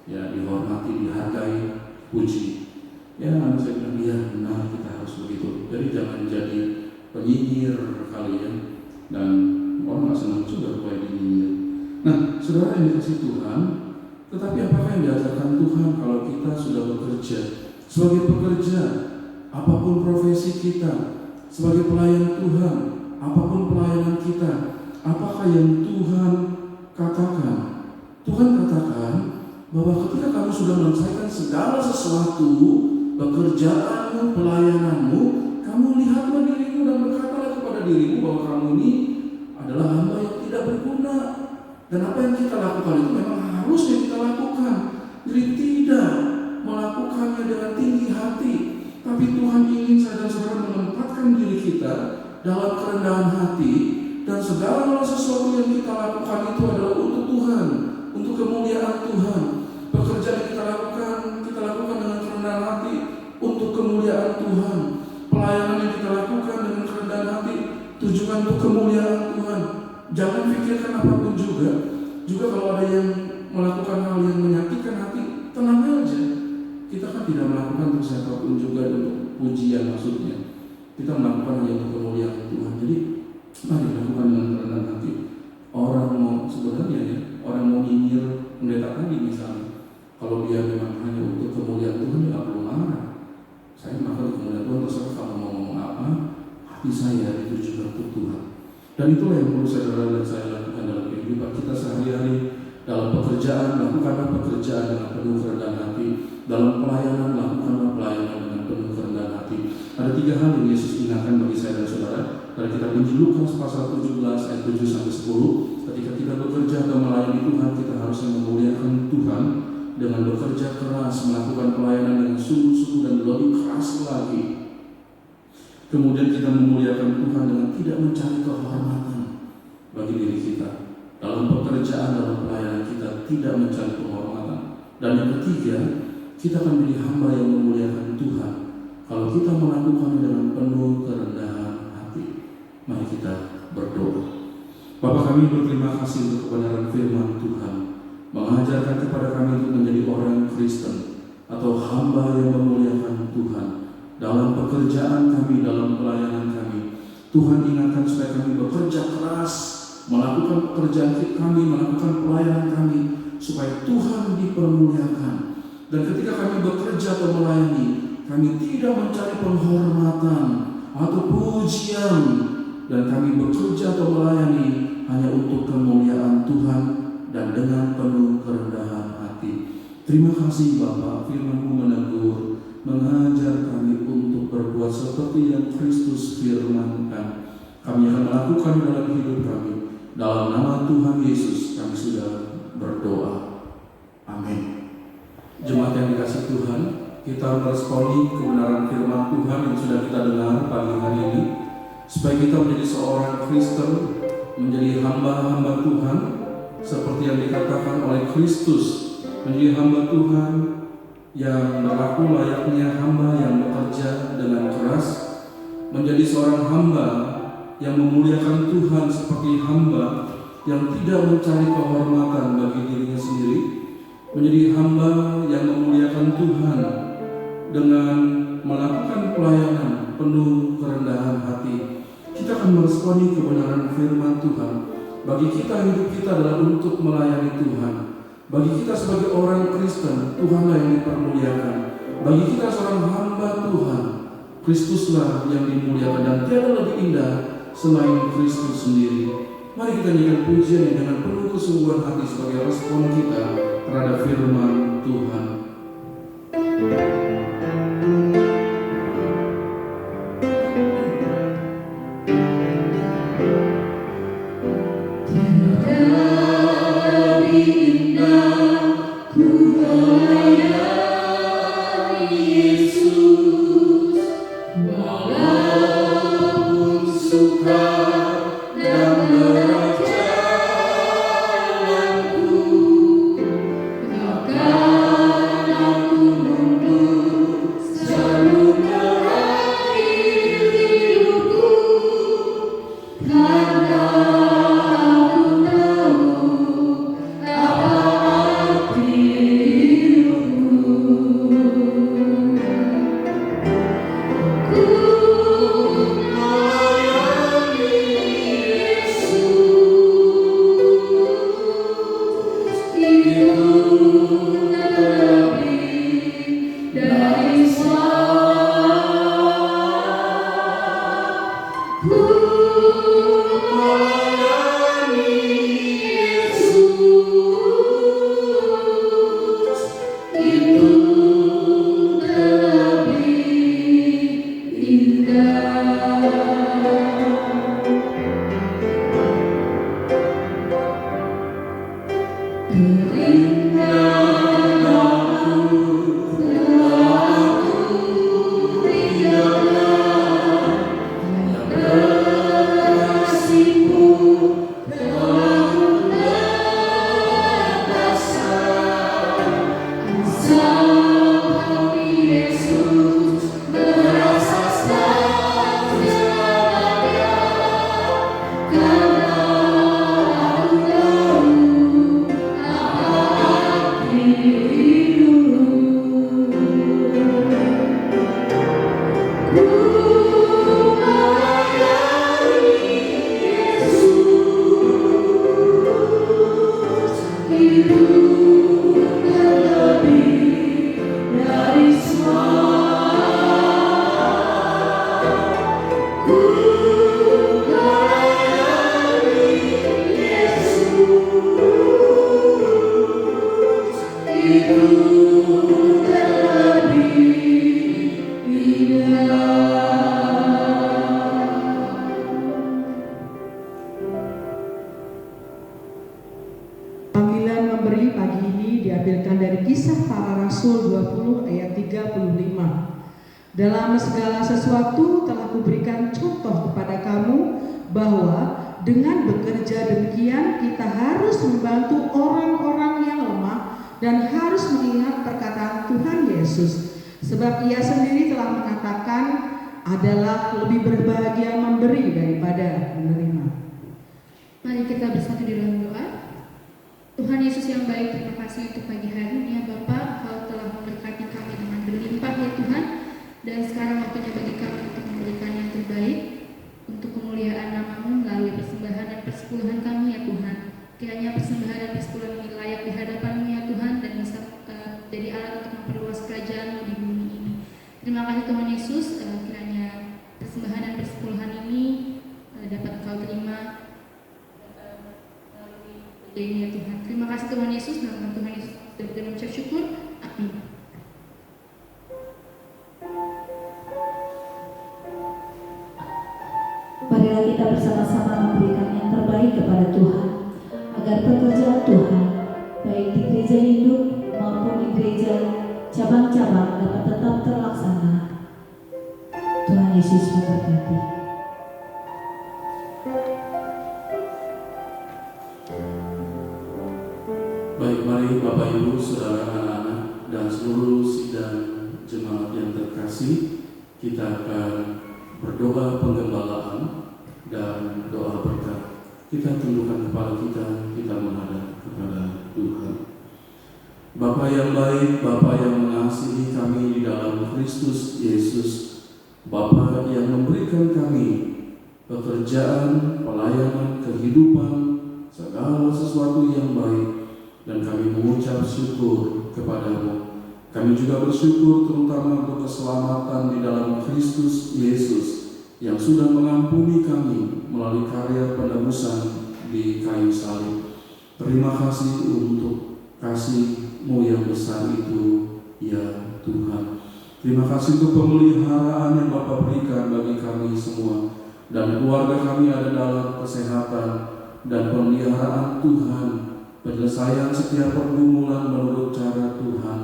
ya dihormati, dihargai, puji. Ya, saya bilang iya benar kita harus begitu. Jadi jangan jadi penyinyir kalian dan orang nggak senang juga supaya dinyinyir. Nah, saudara yang dikasih Tuhan, tetapi apakah yang diajarkan Tuhan kalau kita sudah bekerja sebagai pekerja, apapun profesi kita? Sebagai pelayan Tuhan, apapun pelayanan kita, apakah yang Tuhan katakan? Tuhan katakan bahwa ketika kamu sudah menyelesaikan segala sesuatu, pekerjaanmu, pelayananmu, kamu lihatlah dirimu dan berkatalah kepada dirimu bahwa kamu ini adalah hamba yang tidak berguna. Dan apa yang kita lakukan itu memang harusnya kita lakukan. Jadi tidak melakukannya dengan tinggi hati. Tapi Tuhan ingin saya dan saudara menempatkan diri kita dalam kerendahan hati, dan segala sesuatu yang kita lakukan itu adalah untuk Tuhan, untuk kemuliaan Tuhan. Pekerjaan yang kita lakukan dengan kerendahan hati untuk kemuliaan Tuhan. Pelayanan yang kita lakukan dengan kerendahan hati tujuan untuk kemuliaan Tuhan. Jangan pikirkan apapun juga. Juga kalau ada yang melakukan hal yang menyakitkan hati, tenang aja. Kita kan tidak melakukan untuk siapapun juga untuk pujian maksudnya. Kita melakukan hanya untuk kemuliaan Tuhan. Jadi mari lakukan dengan kerendahan hati. Orang mau sebenarnya ya, orang mau nyinyir pendeta tadi misalnya, kalau dia memang hanya untuk kemuliaan Tuhan, dia nggak perlu marah. Saya melakukan kemuliaan Tuhan, terserah kamu mau ngomong apa, hati saya ditujukan untuk Tuhan. Dan itulah yang perlu saudara dan saya lakukan dalam kehidupan kita sehari-hari. Dalam pekerjaan, lakukanlah pekerjaan dengan penuh kerendahan hati. Dalam pelayanan, lakukanlah pelayanan dengan penuh kerendahan hati. Ada 3 hal yang Yesus ingatkan bagi saya dan saudara. Dari kitab Injil Lukas pasal 17 ayat 7-10, ketika kita bekerja atau melayani Tuhan, kita harusnya memuliakan Tuhan dengan bekerja keras, melakukan pelayanan dengan sungguh-sungguh dan lebih keras lagi. Kemudian kita memuliakan Tuhan dengan tidak mencari kehormatan bagi diri kita. Dalam pekerjaan, dalam pelayanan kita tidak mencari penghormatan. Dan yang ketiga, kita akan menjadi hamba yang memuliakan Tuhan kalau kita melakukannya dengan penuh kerendahan hati. Mari kita berdoa. Bapa, kami berterima kasih untuk kebenaran firman Tuhan, mengajarkan kepada kami untuk menjadi orang Kristen atau hamba yang memuliakan Tuhan dalam pekerjaan kami, dalam pelayanan kami. Tuhan ingatkan supaya kami bekerja keras, melakukan pekerjaan kami, melakukan pelayanan kami, supaya Tuhan dipermuliakan. Dan ketika kami bekerja atau melayani, kami tidak mencari penghormatan atau pujian, dan kami bekerja atau melayani hanya untuk kemuliaan Tuhan dan dengan penuh kerendahan hati. Terima kasih Bapa, firman-Mu menegur, mengajar kami untuk berbuat seperti yang Kristus firmankan. Kami akan melakukan dalam hidup kami. Dalam nama Tuhan Yesus kami sudah berdoa. Amin. Jemaat yang dikasihi Tuhan, kita meresponi kebenaran firman Tuhan yang sudah kita dengar pagi hari ini, supaya kita menjadi seorang Kristen, menjadi hamba-hamba Tuhan, seperti yang dikatakan oleh Kristus, menjadi hamba Tuhan yang berlaku layaknya hamba yang bekerja dengan keras, menjadi seorang hamba yang memuliakan Tuhan seperti hamba yang tidak mencari kehormatan bagi dirinya sendiri, menjadi hamba yang memuliakan Tuhan dengan melakukan pelayanan penuh kerendahan hati. Kita akan meresponi kebenaran firman Tuhan. Bagi kita, hidup kita adalah untuk melayani Tuhan. Bagi kita sebagai orang Kristen, Tuhanlah yang dipermuliakan. Bagi kita seorang hamba Tuhan, Kristuslah yang dimuliakan, dan tiada lebih indah selain Kristus sendiri. Mari kita nyanyikan pujian dengan penuh kesungguhan hati sebagai respon kita terhadap firman Tuhan. diambilkan dari Kisah Para Rasul 20 ayat 35. Dalam segala sesuatu telah kuberikan contoh kepada kamu bahwa dengan bekerja demikian kita harus membantu orang-orang yang lemah dan harus mengingat perkataan Tuhan Yesus. Sebab ia sendiri telah mengatakan adalah lebih berbahagia memberi daripada menerima. Mari kita bersatu di dalam doa. Tuhan Yesus yang baik, terima kasih untuk pagi hari ini ya Bapa, Kau telah memberkati kami dengan berlimpah ya Tuhan. Dan sekarang waktunya bagi kami untuk memberikan yang terbaik untuk kemuliaan nama-Mu melalui persembahan dan persepuluhan kami ya Tuhan. Kiranya persembahan dan persepuluhan ini layak di hadapan-Mu ya Tuhan dan bisa jadi alat untuk memperluas kerajaan-Mu di bumi ini. Terima kasih Tuhan Yesus, kiranya persembahan dan persepuluhan ini dapat Kau terima melalui ini ya Tuhan. Terima kasih Tuhan Yesus, dalam nama Tuhan Yesus dan mengucap syukur. Amin. Marilah kita bersama-sama memberikan yang terbaik kepada Tuhan, agar pekerjaan Tuhan, baik di gereja induk maupun di gereja cabang-cabang dapat tetap terlaksana. Tuhan Yesus memberkati. Baik, mari Bapak Ibu, Saudara, anak-anak, dan seluruh sidang jemaat yang terkasih, kita akan berdoa penggembalaan dan doa berkat. Kita tundukkan kepala kita menghadap kepada Tuhan. Bapa yang baik, Bapa yang mengasihi kami di dalam Kristus Yesus, Bapa yang memberikan kami pekerjaan, pelayanan, kehidupan, segala sesuatu yang baik, dan kami mengucap syukur kepada-Mu. Kami juga bersyukur terutama untuk keselamatan di dalam Kristus Yesus yang sudah mengampuni kami melalui karya penebusan di kayu salib. Terima kasih untuk kasih-Mu yang besar itu, ya Tuhan. Terima kasih untuk pemeliharaan yang Bapa berikan bagi kami semua, dan keluarga kami ada dalam kesehatan dan pemeliharaan Tuhan, penyelesaian setiap pergumulan menurut cara Tuhan,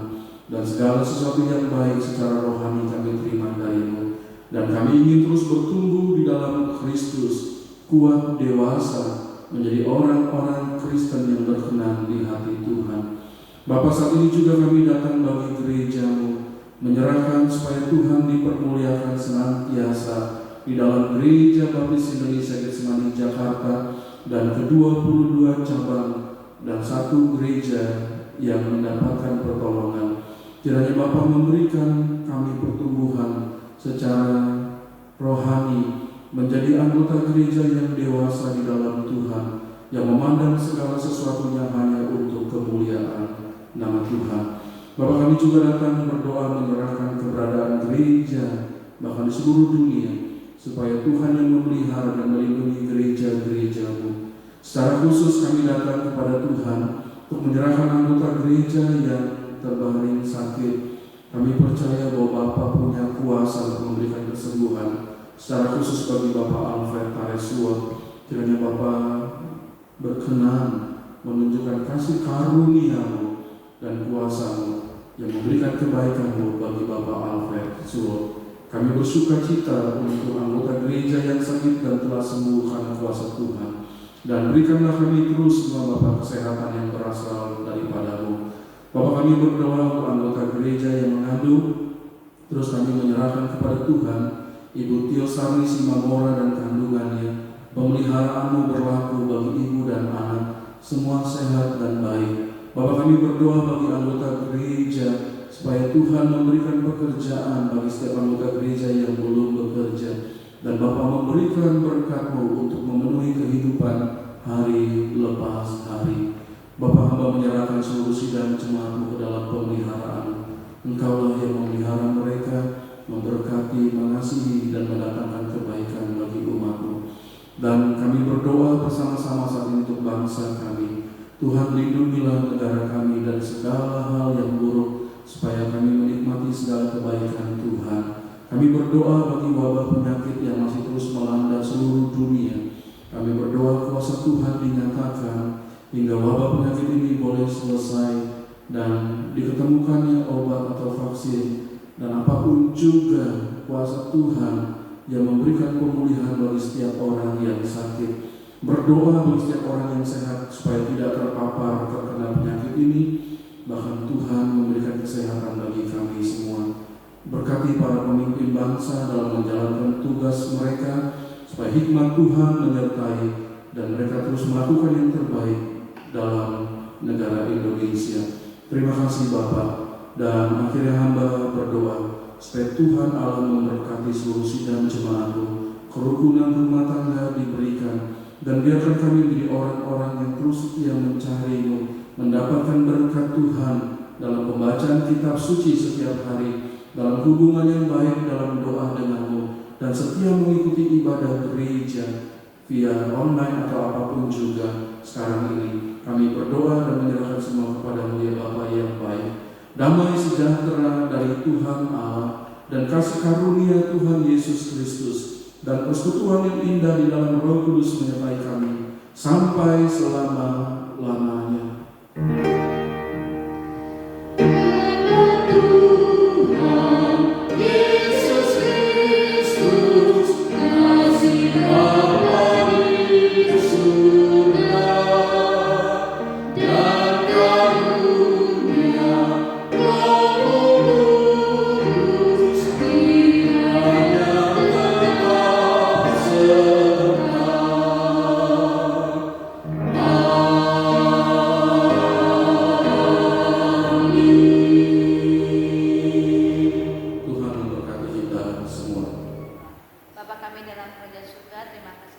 dan segala sesuatu yang baik secara rohani kami terima dari-Mu. Dan kami ingin terus bertumbuh di dalam Kristus, kuat, dewasa, menjadi orang-orang Kristen yang berkenan di hati Tuhan. Bapa, saat ini juga kami datang bagi gereja-Mu, menyerahkan supaya Tuhan dipermuliakan senantiasa di dalam Gereja Baptis Indonesia Getsemani Jakarta dan ke-22 cabang dan satu gereja yang mendapatkan pertolongan. Kiranya Bapa memberikan kami pertumbuhan secara rohani, menjadi anggota gereja yang dewasa di dalam Tuhan, yang memandang segala sesuatunya hanya untuk kemuliaan nama Tuhan. Bapak, kami juga datang berdoa menyerahkan keberadaan gereja bahkan di seluruh dunia, supaya Tuhan yang memelihara dan melindungi gereja-gereja-Mu. Secara khusus kami datang kepada Tuhan untuk menyerahkan anggota gereja yang terbaring sakit. Kami percaya bahwa Bapa punya kuasa untuk memberikan kesembuhan, secara khusus bagi Bapak Alfred Taresua. Kiranya Bapa berkenan menunjukkan kasih karunia-Mu dan kuasa-Mu yang memberikan kebaikan-Mu bagi Bapak Alfred Suwo. Kami bersuka cita untuk anggota gereja yang sakit dan telah sembuh karena kuasa Tuhan. Dan berikanlah kami terus semua Bapak kesehatan yang berasal daripada-Mu. Bapak, kami berdoa untuk anggota gereja yang mengandung, terus kami menyerahkan kepada Tuhan Ibu Tio Sarni Simamora dan kandungannya. Pemeliharaan-Mu berlaku bagi ibu dan anak, semua sehat dan baik. Bapak, kami berdoa bagi anggota gereja supaya Tuhan memberikan pekerjaan bagi setiap anggota gereja yang belum bekerja, dan Bapak memberikan berkat-Mu untuk memenuhi kehidupan hari lepas hari. Bapak, hamba menyerahkan seluruh sidang jemaat-Mu ke dalam pemeliharaan. Engkaulah yang memelihara mereka, memberkati, mengasihi, dan mendatangkan kebaikan bagi umat-Mu. Dan kami berdoa bersama-sama saat ini untuk bangsa kami. Tuhan, lindungilah negara kami dari segala hal yang buruk, supaya kami menikmati segala kebaikan Tuhan. Kami berdoa bagi wabah penyakit yang masih terus melanda seluruh dunia. Kami berdoa kuasa Tuhan dinyatakan, hingga wabah penyakit ini boleh selesai dan diketemukannya obat atau vaksin dan apapun juga kuasa Tuhan yang memberikan pemulihan bagi setiap orang yang sakit. Berdoa bagi setiap orang yang sehat supaya tidak terpapar terkena penyakit ini. Bahkan Tuhan memberikan kesehatan bagi kami semua. Berkati para pemimpin bangsa dalam menjalankan tugas mereka, supaya hikmat Tuhan menyertai dan mereka terus melakukan yang terbaik dalam negara Indonesia. Terima kasih Bapa, dan akhirnya hamba berdoa supaya Tuhan Allah memberkati seluruh sidang jemaatku, kerukunan rumah tangga diberikan, dan biarkan kami menjadi orang-orang yang terus setia mencari-Mu, mendapatkan berkat Tuhan dalam pembacaan kitab suci setiap hari, dalam hubungan yang baik dalam doa denganmu, dan setia mengikuti ibadah gereja via online atau apapun juga sekarang ini. Kami berdoa dan menyerahkan semua kepada-Mu ya Bapa yang baik. Damai sejahtera dari Tuhan Allah dan kasih karunia Tuhan Yesus Kristus dan persekutuan yang indah di dalam Roh Kudus menyertai kami sampai selama-lamanya. Bapa kami dalam kerajaan surga, terima kasih